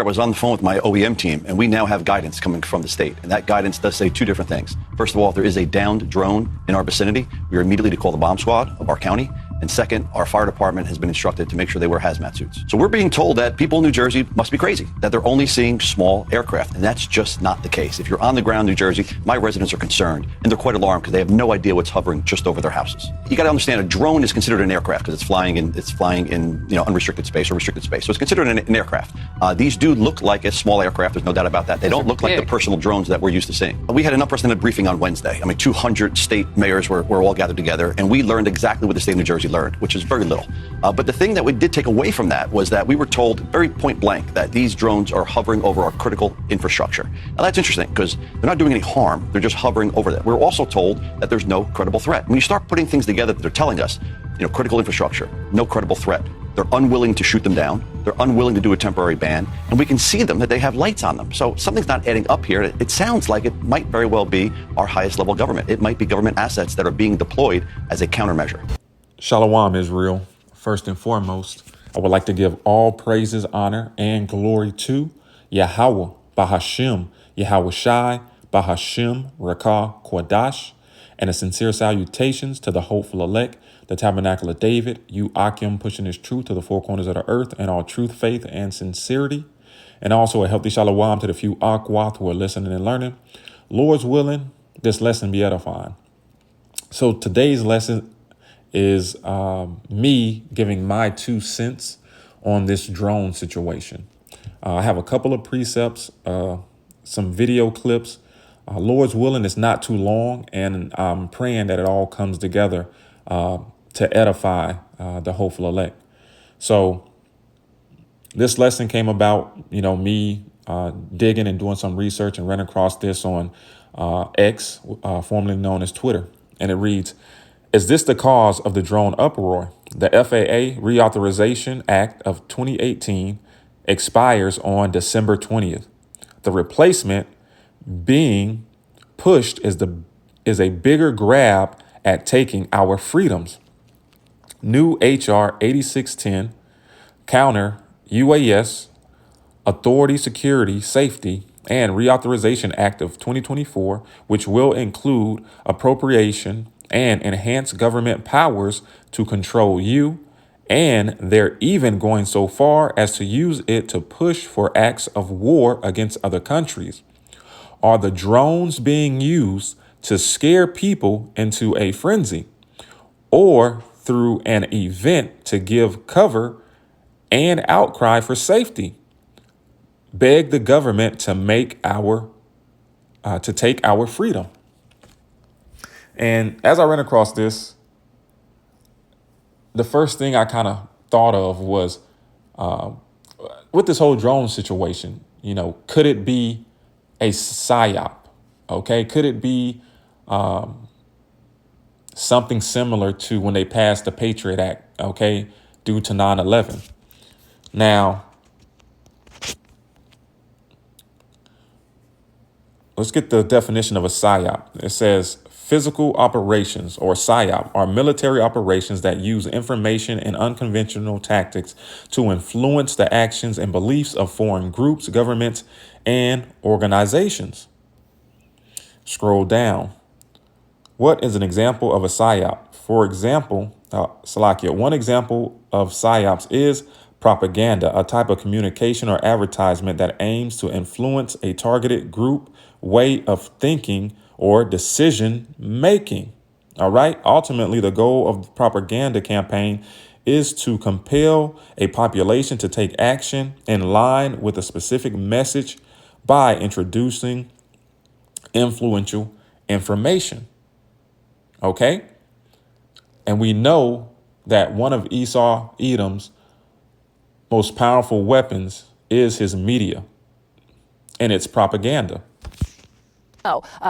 I was on the phone with my OEM team, and we now have guidance coming from the state. And that guidance does say two different things. First of all, if there is a downed drone in our vicinity, we are immediately to call the bomb squad of our county. And second, our fire department has been instructed to make sure they wear hazmat suits. So we're being told that people in New Jersey must be crazy, that they're only seeing small aircraft. And that's just not the case. If you're on the ground in New Jersey, my residents are concerned, and they're quite alarmed because they have no idea what's hovering just over their houses. You got to understand, a drone is considered an aircraft because it's flying in unrestricted space or restricted space. So it's considered an aircraft. These do look like a small aircraft. There's no doubt about that. They don't look like the personal drones that we're used to seeing. We had an unprecedented briefing on Wednesday. 200 state mayors were all gathered together, and we learned exactly what the state of New Jersey learned, which is very little. But the thing that we did take away from that was that we were told very point blank that these drones are hovering over our critical infrastructure. Now that's interesting because they're not doing any harm. They're just hovering over that. We're also told that there's no credible threat. When you start putting things together that they're telling us, critical infrastructure, no credible threat. They're unwilling to shoot them down. They're unwilling to do a temporary ban. And we can see them that they have lights on them. So something's not adding up here. It sounds like it might very well be our highest level government. It might be government assets that are being deployed as a countermeasure. Shalom, Israel. First and foremost, I would like to give all praises, honor, and glory to Yahweh, Bahashim, Yahweh Shai, Bahashim, Rakah, Kodash, and a sincere salutations to the hopeful elect, the tabernacle of David, you Akim pushing his truth to the four corners of the earth and all truth, faith, and sincerity. And also a healthy shalom to the few Akwath who are listening and learning. Lord's willing, this lesson be edifying. So today's lesson is me giving my 2 cents on this drone situation. I have a couple of precepts, some video clips. Lord's willing, it's not too long, and I'm praying that it all comes together to edify the hopeful elect. So this lesson came about, me digging and doing some research and running across this on X, formerly known as Twitter. And it reads, is this the cause of the drone uproar? The FAA Reauthorization Act of 2018 expires on December 20th. The replacement being pushed is a bigger grab at taking our freedoms. New HR 8610 counter UAS Authority Security Safety and Reauthorization Act of 2024, which will include appropriation and enhance government powers to control you, and they're even going so far as to use it to push for acts of war against other countries. Are the drones being used to scare people into a frenzy, or through an event to give cover and outcry for safety? Beg the government to take our freedom. And as I ran across this, the first thing I kind of thought of was, with this whole drone situation, could it be a psyop? Okay, could it be something similar to when they passed the Patriot Act, okay, due to 9/11? Now, let's get the definition of a psyop. It says physical operations, or psyop, are military operations that use information and unconventional tactics to influence the actions and beliefs of foreign groups, governments, and organizations. Scroll down. What is an example of a psyop? For example, one example of psyops is propaganda, a type of communication or advertisement that aims to influence a targeted group, way of thinking, or decision making. All right. Ultimately, the goal of the propaganda campaign is to compel a population to take action in line with a specific message by introducing influential information. OK. And we know that one of Edom's most powerful weapons is his media and its propaganda.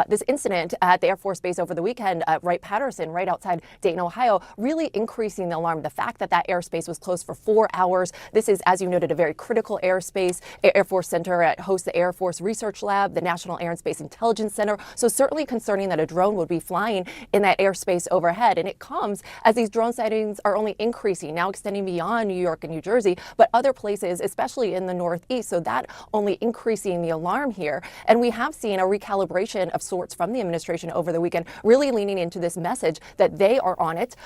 This incident at the Air Force Base over the weekend at Wright-Patterson, right outside Dayton, Ohio, really increasing the alarm. The fact that that airspace was closed for 4 hours. This is, as you noted, a very critical airspace. Air Force Center hosts the Air Force Research Lab, the National Air and Space Intelligence Center. So certainly concerning that a drone would be flying in that airspace overhead. And it comes as these drone sightings are only increasing, now extending beyond New York and New Jersey, but other places, especially in the Northeast. So that only increasing the alarm here. And we have seen a recalibration of sorts from the administration over the weekend, really leaning into this message that they are on it,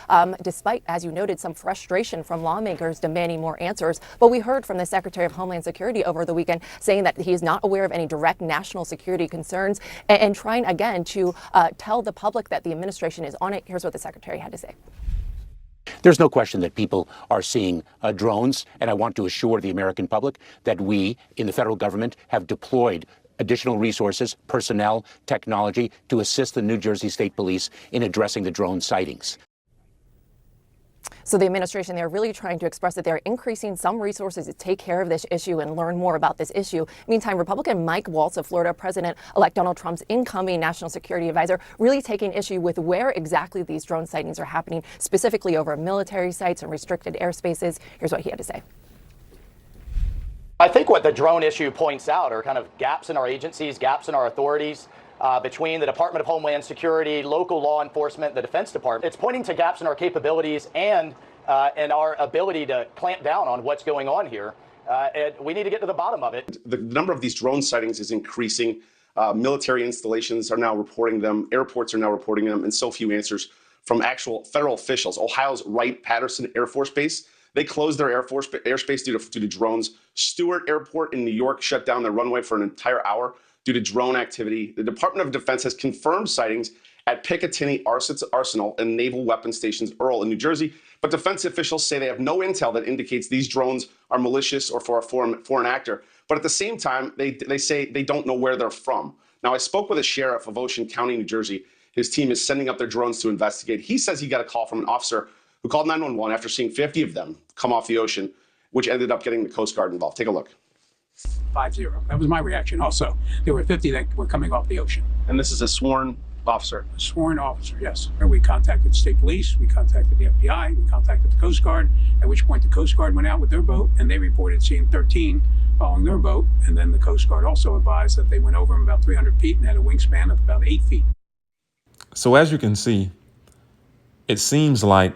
despite, as you noted, some frustration from lawmakers demanding more answers. But we heard from the Secretary of Homeland Security over the weekend saying that he is not aware of any direct national security concerns and trying again to tell the public that the administration is on it. Here's what the Secretary had to say. There's no question that people are seeing drones, and I want to assure the American public that we in the federal government have deployed additional resources, personnel, technology to assist the New Jersey State Police in addressing the drone sightings. So the administration, they're really trying to express that they're increasing some resources to take care of this issue and learn more about this issue. Meantime, Republican Mike Waltz of Florida, President-elect Donald Trump's incoming national security advisor, really taking issue with where exactly these drone sightings are happening, specifically over military sites and restricted airspaces. Here's what he had to say. I think what the drone issue points out are kind of gaps in our agencies, gaps in our authorities. Between the Department of Homeland Security, local law enforcement, the Defense Department. It's pointing to gaps in our capabilities and our ability to clamp down on what's going on here. And we need to get to the bottom of it. The number of these drone sightings is increasing. Military installations are now reporting them. Airports are now reporting them, and so few answers from actual federal officials. Ohio's Wright-Patterson Air Force Base, they closed their airspace due to drones. Stewart Airport in New York shut down their runway for an entire hour due to drone activity. The Department of Defense has confirmed sightings at Picatinny Arsenal and Naval Weapons Stations Earl in New Jersey, but defense officials say they have no intel that indicates these drones are malicious or for a foreign actor. But at the same time, they say they don't know where they're from. Now, I spoke with a sheriff of Ocean County, New Jersey. His team is sending up their drones to investigate. He says he got a call from an officer who called 911 after seeing 50 of them come off the ocean, which ended up getting the Coast Guard involved. Take a look. 5-0. That was my reaction also. There were 50 that were coming off the ocean. And this is a sworn officer? A sworn officer, yes. We contacted state police, we contacted the FBI, we contacted the Coast Guard, at which point the Coast Guard went out with their boat and they reported seeing 13 following their boat. And then the Coast Guard also advised that they went over them about 300 feet and had a wingspan of about 8 feet. So as you can see, it seems like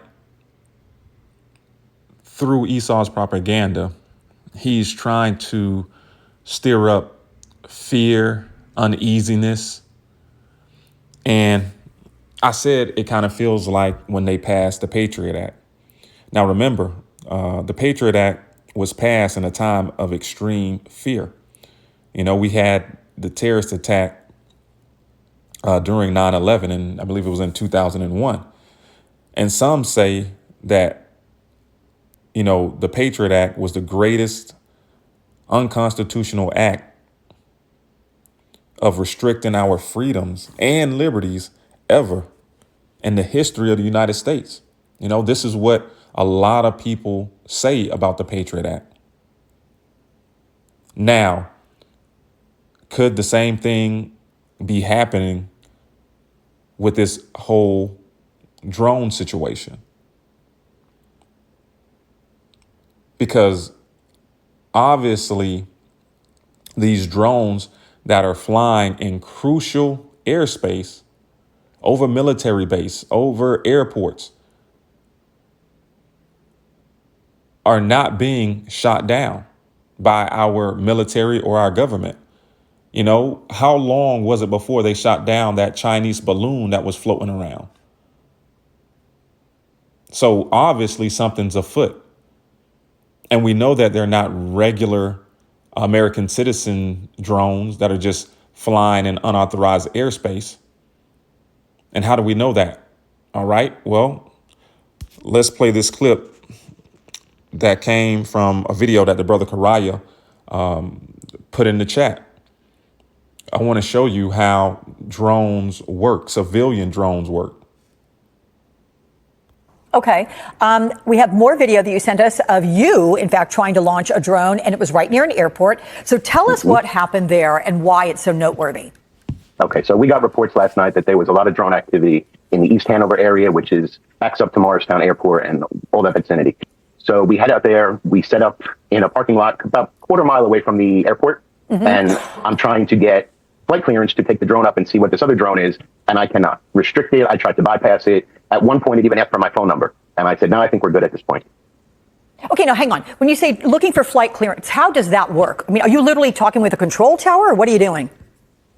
through Esau's propaganda, he's trying to stir up fear, uneasiness. And I said it kind of feels like when they passed the Patriot Act. Now, remember, the Patriot Act was passed in a time of extreme fear. You know, we had the terrorist attack during 9/11, and I believe it was in 2001. And some say that, you know, the Patriot Act was the greatest unconstitutional act of restricting our freedoms and liberties ever in the history of the United States. You know, this is what a lot of people say about the Patriot Act. Now, could the same thing be happening with this whole drone situation? Because obviously, these drones that are flying in crucial airspace over military base, over airports, are not being shot down by our military or our government. You know, how long was it before they shot down that Chinese balloon that was floating around? So obviously something's afoot. And we know that they're not regular American citizen drones that are just flying in unauthorized airspace. And how do we know that? All right, well, let's play this clip that came from a video that the brother Zakar'Yah put in the chat. I want to show you how drones work, civilian drones work. Okay. We have more video that you sent us of you, in fact, trying to launch a drone, and it was right near an airport. So tell us what happened there and why it's so noteworthy. Okay, so we got reports last night that there was a lot of drone activity in the East Hanover area, which is backs up to Morristown Airport and all that vicinity. So we head out there. We set up in a parking lot about a quarter mile away from the airport. And I'm trying to get flight clearance to take the drone up and see what this other drone is. And I cannot. Restricted. I tried to bypass it. At one point, it even asked for my phone number. And I said, no, I think we're good at this point. Okay, now hang on. When you say looking for flight clearance, how does that work? I mean, are you literally talking with a control tower, or what are you doing?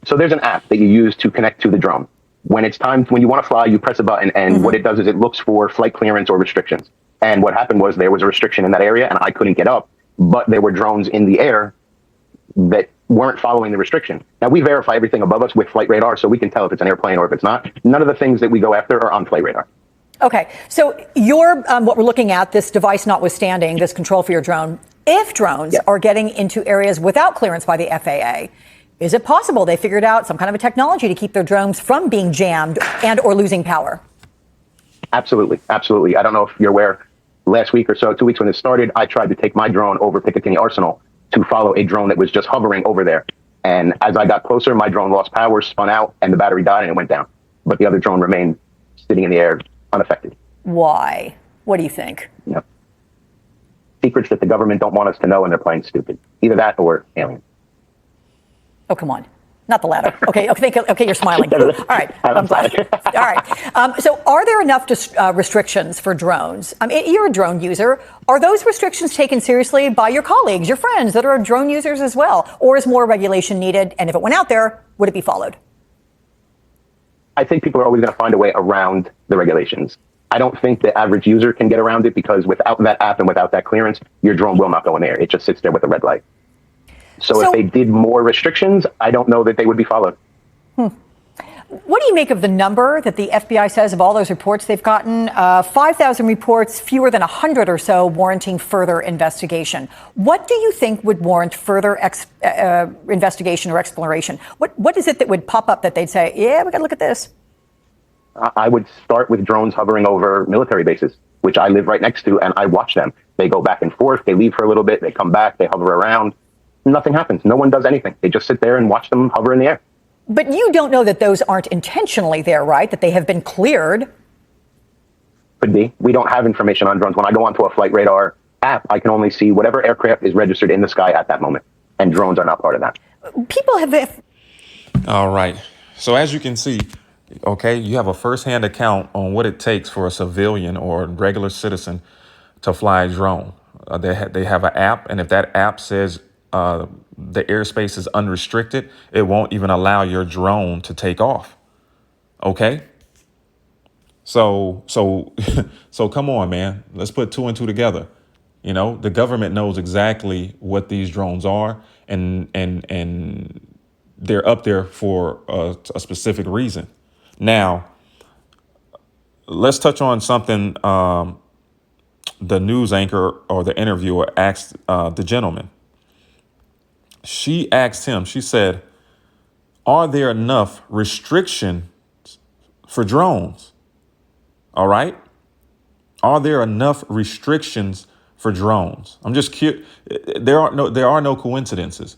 So there's an app that you use to connect to the drone. When it's time, when you want to fly, you press a button, and what it does is it looks for flight clearance or restrictions. And what happened was there was a restriction in that area, and I couldn't get up, but there were drones in the air that weren't following the restriction. Now, we verify everything above us with flight radar, so we can tell if it's an airplane or if it's not. None of the things that we go after are on flight radar. Okay, so your what we're looking at, this device notwithstanding, this control for your drone, if drones are getting into areas without clearance by the FAA, is it possible they figured out some kind of a technology to keep their drones from being jammed and or losing power? Absolutely. Absolutely. I don't know if you're aware, last week or so, 2 weeks when it started, I tried to take my drone over Picatinny Arsenal to follow a drone that was just hovering over there. And as I got closer, my drone lost power, spun out, and the battery died and it went down. But the other drone remained sitting in the air unaffected. Why? What do you think? You know, secrets that the government don't want us to know, and they're playing stupid. Either that or aliens. Oh, come on. Not the latter. Okay, you're smiling. All right. I'm glad. All right. So are there enough restrictions for drones? You're a drone user. Are those restrictions taken seriously by your colleagues, your friends that are drone users as well? Or is more regulation needed? And if it went out there, would it be followed? I think people are always going to find a way around the regulations. I don't think the average user can get around it because without that app and without that clearance, your drone will not go in the air. It just sits there with a red light. So if they did more restrictions, I don't know that they would be followed. What do you make of the number that the FBI says of all those reports they've gotten? 5,000 reports, fewer than 100 or so, warranting further investigation. What do you think would warrant further investigation or exploration? What is it that would pop up that they'd say, yeah, we got to look at this? I would start with drones hovering over military bases, which I live right next to, and I watch them. They go back and forth. They leave for a little bit. They come back. They hover around. Nothing happens. No one does anything. They just sit there and watch them hover in the air. But you don't know that those aren't intentionally there, right? That they have been cleared. Could be. We don't have information on drones. When I go onto a flight radar app, I can only see whatever aircraft is registered in the sky at that moment. And drones are not part of that. People have... All right. So as you can see, okay, you have a firsthand account on what it takes for a civilian or a regular citizen to fly a drone. They have an app, and if that app says the airspace is unrestricted, it won't even allow your drone to take off. Okay. So come on, man. Let's put two and two together. You know, the government knows exactly what these drones are, and they're up there for a specific reason. Now, let's touch on something the news anchor or the interviewer asked the gentleman. She asked him, she said, are there enough restrictions for drones? All right. Are there enough restrictions for drones? I'm just curious. There are no coincidences.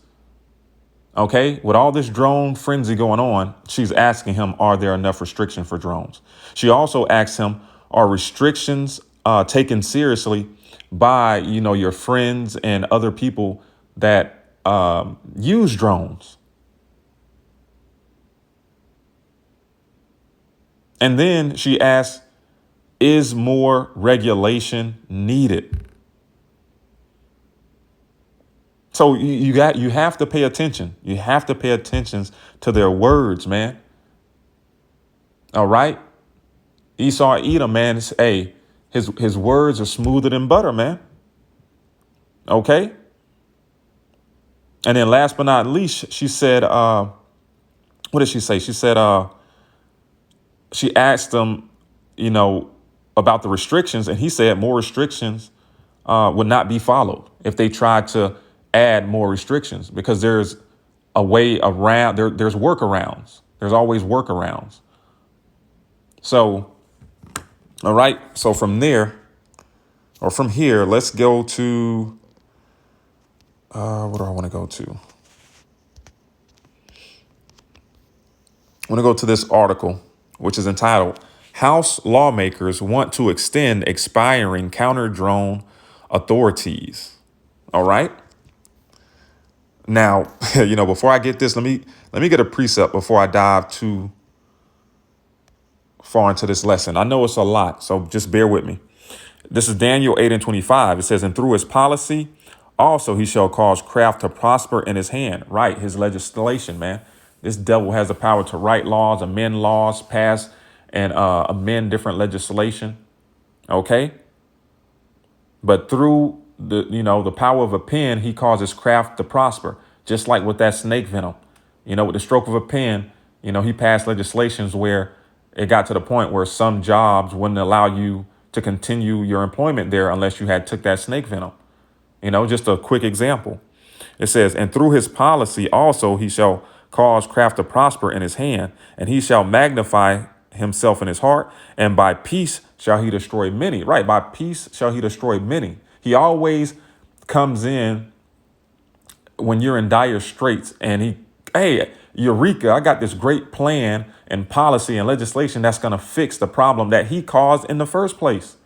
OK, with all this drone frenzy going on, she's asking him, are there enough restrictions for drones? She also asked him, are restrictions taken seriously by, your friends and other people that use drones? And then she asked, is more regulation needed? So you have to pay attention. You have to pay attention to their words, man. All right. Esau Edom, man, his words are smoother than butter, man. Okay. And then last but not least, she said, what did she say? She said, she asked him, about the restrictions. And he said more restrictions would not be followed if they tried to add more restrictions, because there's a way around. There's workarounds. There's always workarounds. So, all right. So from here, let's go to, what do I want to go to? I want to go to this article, which is entitled House Lawmakers Want to Extend Expiring Counter Drone Authorities. All right. Now, before I get this, let me get a precept before I dive too far into this lesson. I know it's a lot, so just bear with me. This is Daniel 8:25. It says, and through his policy, also he shall cause craft to prosper in his hand. Right, his legislation, man. This devil has the power to write laws, amend laws, pass and amend different legislation. Okay. But through the power of a pen, he causes craft to prosper, just like with that snake venom. With the stroke of a pen, he passed legislations where it got to the point where some jobs wouldn't allow you to continue your employment there unless you had took that snake venom. Just a quick example. It says, and through his policy also he shall cause craft to prosper in his hand, and he shall magnify himself in his heart, and by peace shall he destroy many. Right, by peace shall he destroy many. He always comes in when you're in dire straits, and hey, Eureka, I got this great plan and policy and legislation that's going to fix the problem that he caused in the first place.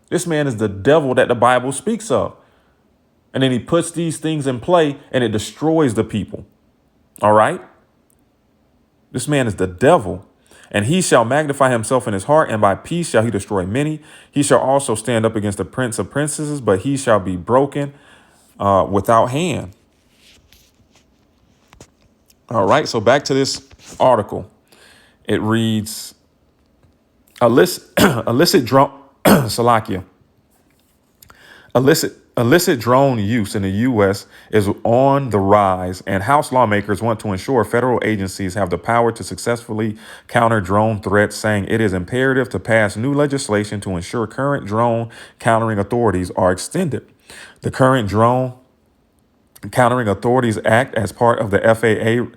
This man is the devil that the Bible speaks of. And then he puts these things in play and it destroys the people. All right. This man is the devil. And he shall magnify himself in his heart, and by peace shall he destroy many. He shall also stand up against the prince of princes, but he shall be broken without hand. All right. So back to this article. It reads, illicit drone, Salakia. Illicit drone use in the U.S. is on the rise, and House lawmakers want to ensure federal agencies have the power to successfully counter drone threats, saying it is imperative to pass new legislation to ensure current drone countering authorities are extended. The current Drone Countering Authorities Act, as part of the FAA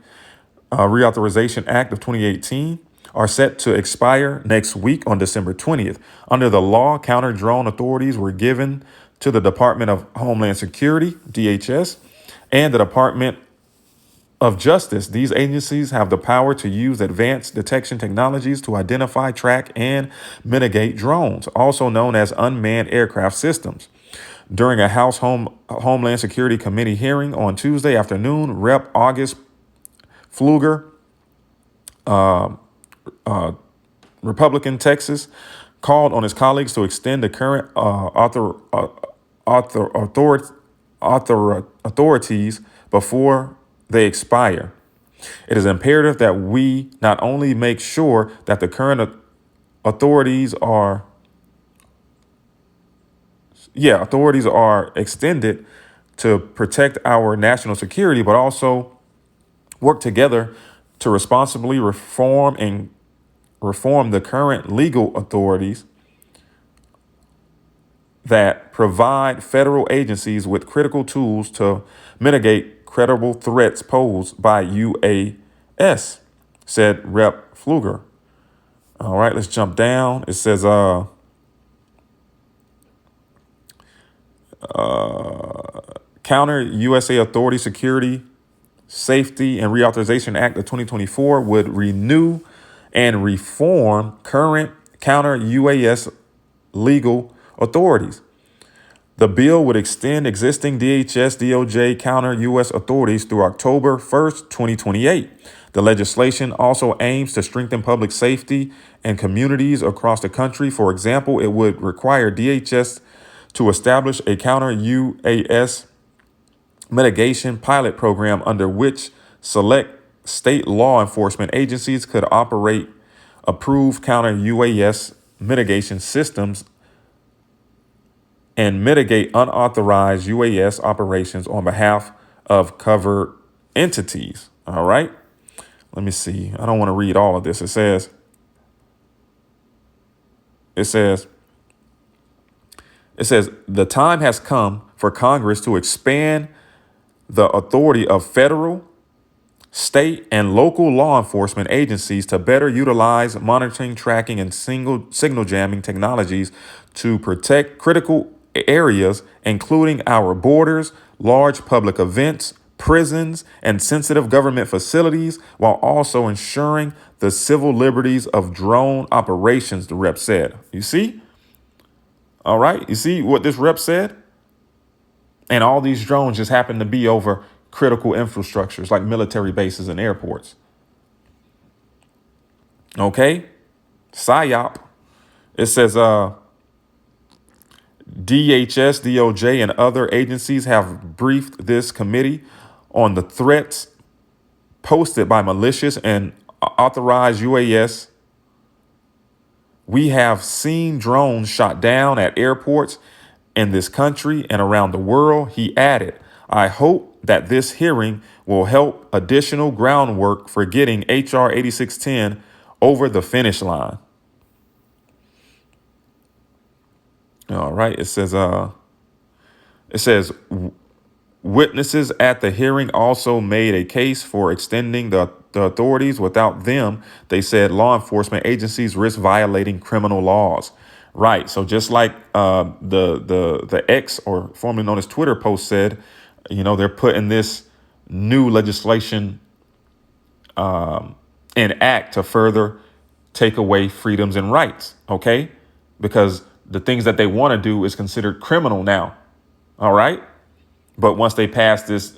Reauthorization Act of 2018, are set to expire next week on December 20th. Under the law, counter drone authorities were given to the Department of Homeland Security, DHS, and the Department of Justice. These agencies have the power to use advanced detection technologies to identify, track, and mitigate drones, also known as unmanned aircraft systems. During a House Homeland Security Committee hearing on Tuesday afternoon, Rep. August Pfluger, Republican Texas, called on his colleagues to extend the current authorities before they expire. It is imperative that we not only make sure that the current authorities are extended to protect our national security, but also work together to responsibly reform the current legal authorities that provide federal agencies with critical tools to mitigate credible threats posed by UAS, said Rep. Pfluger. All right, let's jump down. It says, Counter USA Authority Security, Safety, and Reauthorization Act of 2024 would renew and reform current counter UAS legal authorities. The bill would extend existing DHS, DOJ counter U.S. authorities through October 1st, 2028. The legislation also aims to strengthen public safety in communities across the country. For example, it would require DHS to establish a counter UAS mitigation pilot program under which select state law enforcement agencies could operate approved counter UAS mitigation systems and mitigate unauthorized UAS operations on behalf of covered entities. All right. Let me see. I don't want to read all of this. It says, the time has come for Congress to expand the authority of federal, state, and local law enforcement agencies to better utilize monitoring, tracking, and signal jamming technologies to protect critical areas, including our borders, large public events, prisons, and sensitive government facilities, while also ensuring the civil liberties of drone operations, the rep said. You see? All right. You see what this rep said? And all these drones just happen to be over critical infrastructures like military bases and airports. Okay. PSYOP. It says DHS, DOJ, and other agencies have briefed this committee on the threats posted by malicious and authorized UAS. We have seen drones shot down at airports in this country and around the world, he added. I hope that this hearing will help additional groundwork for getting HR 8610 over the finish line. All right, it says witnesses at the hearing also made a case for extending the authorities. Without them, they said law enforcement agencies risk violating criminal laws. Right. So just like the X, or formerly known as Twitter, post said, you know, they're putting this new legislation in act to further take away freedoms and rights. OK, because the things that they want to do is considered criminal now. All right. But once they pass this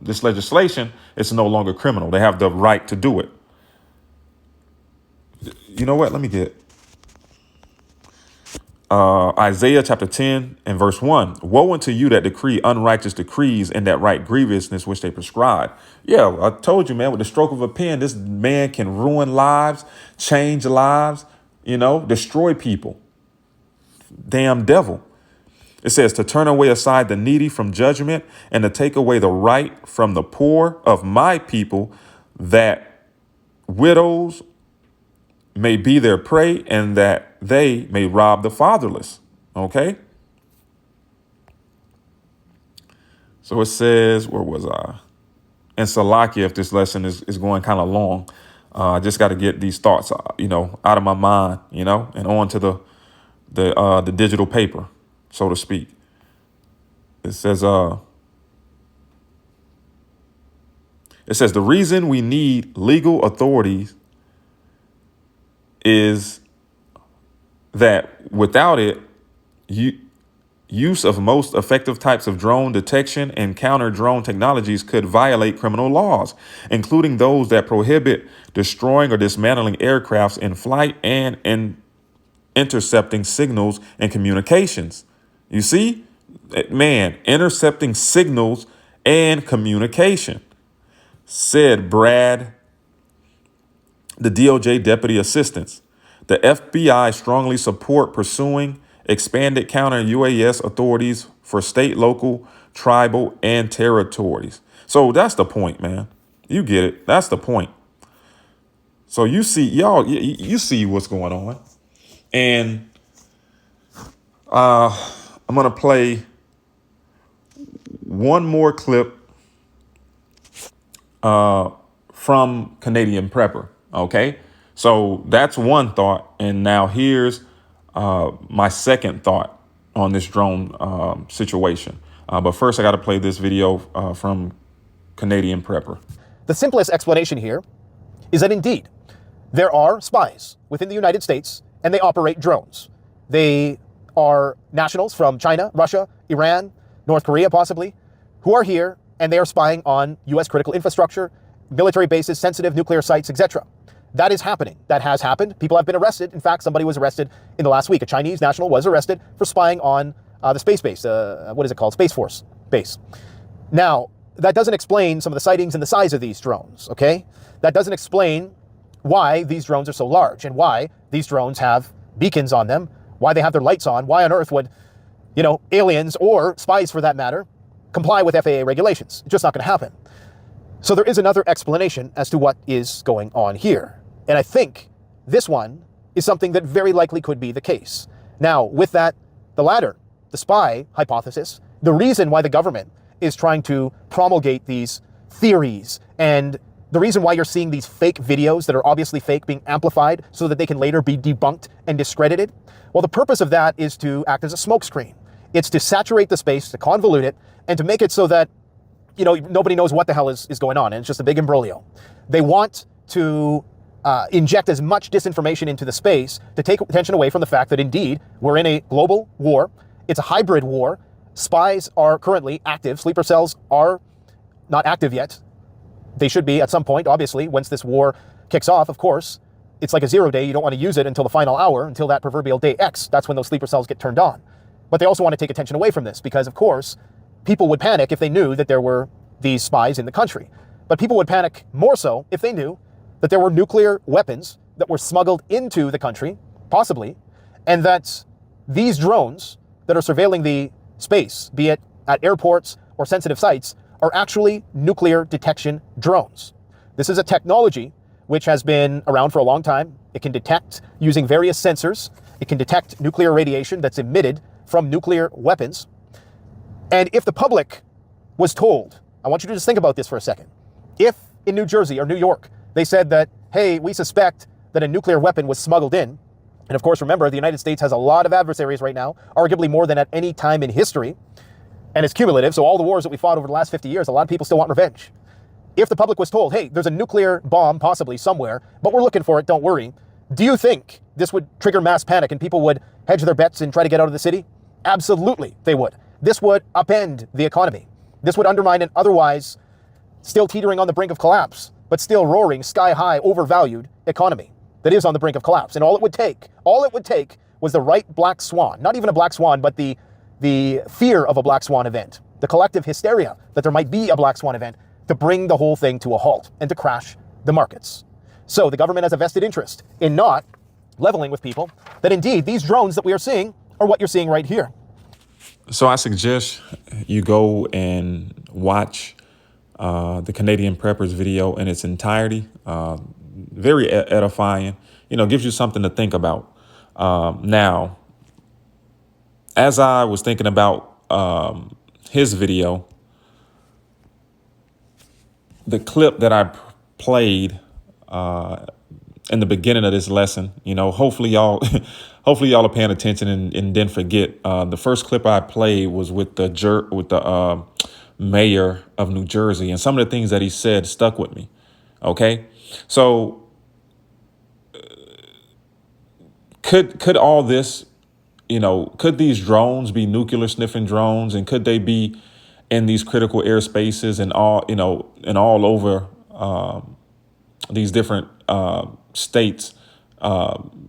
this legislation, it's no longer criminal. They have the right to do it. You know what? Let me get Isaiah chapter 10 and verse 1. Woe unto you that decree unrighteous decrees and that write grievousness which they prescribe. Yeah, I told you, man, with the stroke of a pen, this man can ruin lives, change lives, you know, destroy people. Damn devil. It says to turn away aside the needy from judgment and to take away the right from the poor of my people, that widows may be their prey and that they may rob the fatherless. OK. So it says, where was I? And Zakar'Yah, if this lesson is going kind of long, I just got to get these thoughts, you know, out of my mind, you know, and on to the digital paper, so to speak. It says the reason we need legal authorities is that without it, use of most effective types of drone detection and counter drone technologies could violate criminal laws, including those that prohibit destroying or dismantling aircrafts in flight and intercepting signals and communications. You see, man, intercepting signals and communication, said Brad, the DOJ deputy assistants. The FBI strongly support pursuing expanded counter UAS authorities for state, local, tribal, and territories. So that's the point, man. You get it. That's the point. So you see, y'all, you see what's going on. And I'm going to play one more clip from Canadian Prepper. OK, so that's one thought. And now here's my second thought on this drone situation. But first, I got to play this video from Canadian Prepper. The simplest explanation here is that indeed there are spies within the United States and they operate drones. They are nationals from China, Russia, Iran, North Korea possibly, who are here and they are spying on U.S. critical infrastructure, military bases, sensitive nuclear sites, etc. That is happening. That has happened. People have been arrested. In fact, somebody was arrested in the last week. A Chinese national was arrested for spying on the space base. What is it called? Space Force base. Now, that doesn't explain some of the sightings and the size of these drones, okay? That doesn't explain why these drones are so large and why these drones have beacons on them, why they have their lights on, why on earth would, you know, aliens or spies for that matter comply with FAA regulations. It's just not going to happen. So there is another explanation as to what is going on here. And I think this one is something that very likely could be the case. Now, with that, the latter, the spy hypothesis, the reason why the government is trying to promulgate these theories and the reason why you're seeing these fake videos that are obviously fake being amplified so that they can later be debunked and discredited, well, the purpose of that is to act as a smokescreen. It's to saturate the space, to convolute it, and to make it so that nobody knows what the hell is going on, and it's just a big imbroglio. They want to inject as much disinformation into the space to take attention away from the fact that indeed we're in a global war. It's a hybrid war. Spies are currently active. Sleeper cells are not active yet. They should be at some point, obviously, once this war kicks off, of course. It's like a 0 day. You don't want to use it until the final hour, until that proverbial day X. That's when those sleeper cells get turned on. But they also want to take attention away from this because, of course, people would panic if they knew that there were these spies in the country. But people would panic more so if they knew that there were nuclear weapons that were smuggled into the country, possibly, and that these drones that are surveilling the space, be it at airports or sensitive sites, are actually nuclear detection drones. This is a technology which has been around for a long time. It can detect using various sensors. It can detect nuclear radiation that's emitted from nuclear weapons. And if the public was told, I want you to just think about this for a second. If in New Jersey or New York, they said that, hey, we suspect that a nuclear weapon was smuggled in, and of course, remember, the United States has a lot of adversaries right now, arguably more than at any time in history, and it's cumulative, so all the wars that we fought over the last 50 years, a lot of people still want revenge. If the public was told, hey, there's a nuclear bomb possibly somewhere, but we're looking for it, don't worry, do you think this would trigger mass panic and people would hedge their bets and try to get out of the city? Absolutely, they would. This would upend the economy. This would undermine an otherwise still teetering on the brink of collapse, but still roaring, sky-high, overvalued economy that is on the brink of collapse. And all it would take was the right black swan, not even a black swan, but the fear of a black swan event, the collective hysteria that there might be a black swan event to bring the whole thing to a halt and to crash the markets. So the government has a vested interest in not leveling with people that indeed these drones that we are seeing are what you're seeing right here. So I suggest you go and watch the Canadian Preppers video in its entirety. Very edifying, gives you something to think about. Now, as I was thinking about his video, the clip that I played in the beginning of this lesson, hopefully y'all are paying attention and didn't forget. The first clip I played was with the mayor of New Jersey, and some of the things that he said stuck with me. Okay, so could all this, could these drones be nuclear sniffing drones, and could they be in these critical airspaces and all over these different states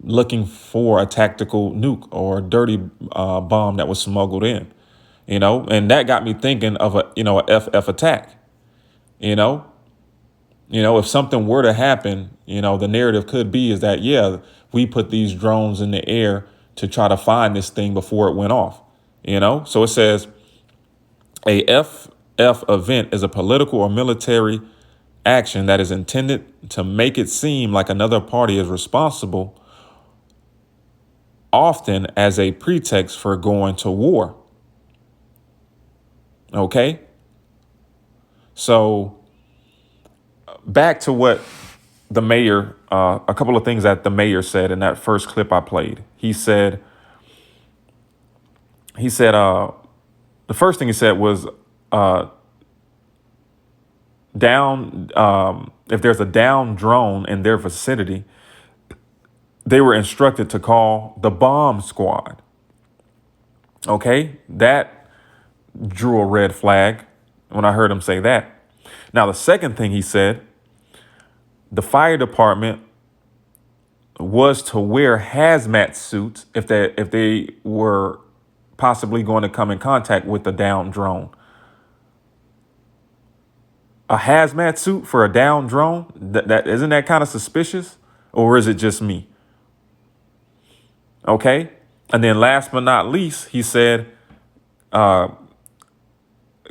looking for a tactical nuke or a dirty bomb that was smuggled in, and that got me thinking of a FF attack, if something were to happen, the narrative could be is that, yeah, we put these drones in the air to try to find this thing before it went off, So it says a FF event is a political or military action that is intended to make it seem like another party is responsible, often as a pretext for going to war. Okay? So back to what the mayor, a couple of things that the mayor said in that first clip I played. He said, the first thing he said was, if there's a down drone in their vicinity, they were instructed to call the bomb squad. Okay, that drew a red flag when I heard him say that. Now, the second thing he said, the fire department was to wear hazmat suits if they were possibly going to come in contact with the down drone. A hazmat suit for a down drone? That isn't that kind of suspicious? Or is it just me? Okay. And then last but not least, he said,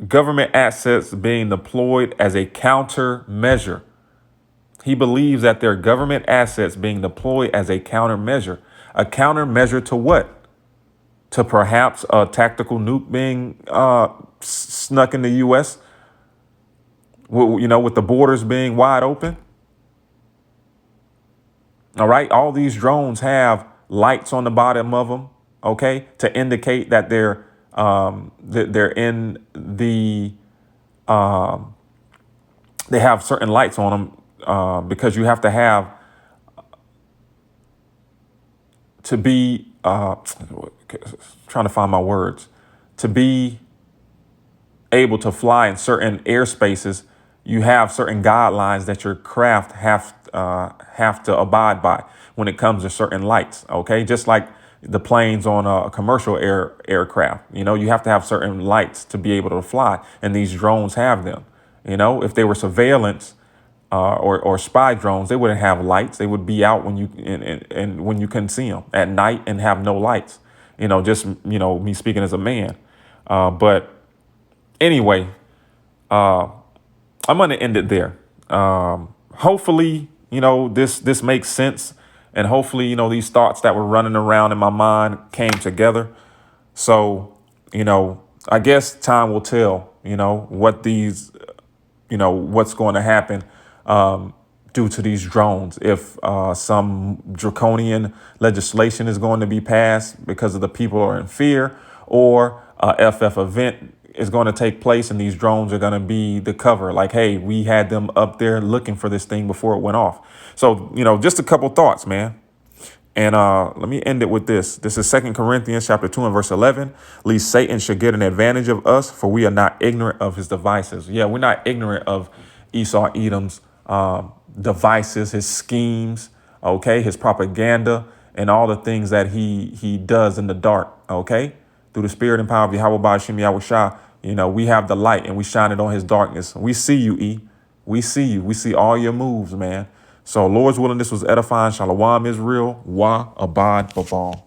government assets being deployed as a countermeasure. He believes that their government assets being deployed as a countermeasure. A countermeasure to what? To perhaps a tactical nuke being snuck in the U.S., with the borders being wide open. All right. All these drones have lights on the bottom of them, okay, to indicate that they're in the they have certain lights on them because you have to have to be trying to find my words, to be able to fly in certain airspaces. You have certain guidelines that your craft have to abide by when it comes to certain lights. Okay, just like the planes on a commercial aircraft. You know, you have to have certain lights to be able to fly, and these drones have them. You know, if they were surveillance or spy drones, they wouldn't have lights. They would be out when you and when you couldn't see them at night and have no lights. You know, just me speaking as a man. But anyway, I'm going to end it there. Hopefully, this makes sense, and hopefully, these thoughts that were running around in my mind came together. So, I guess time will tell. What's going to happen due to these drones. If some draconian legislation is going to be passed because of the people are in fear, or a FF event is going to take place and these drones are going to be the cover. Like, hey, we had them up there looking for this thing before it went off. So, just a couple thoughts, man. And let me end it with this. This is 2 Corinthians chapter 2 and verse 11. Lest Satan should get an advantage of us, for we are not ignorant of his devices. Yeah, we're not ignorant of Esau Edom's devices, his schemes, okay, his propaganda, and all the things that he does in the dark, okay? Through the spirit and power of Yahweh Ba'ashim Yahweh Shah, we have the light and we shine it on his darkness. We see you, E. We see you. We see all your moves, man. So, Lord's willing, this was edifying. Shalom, Israel. Wa abad babal.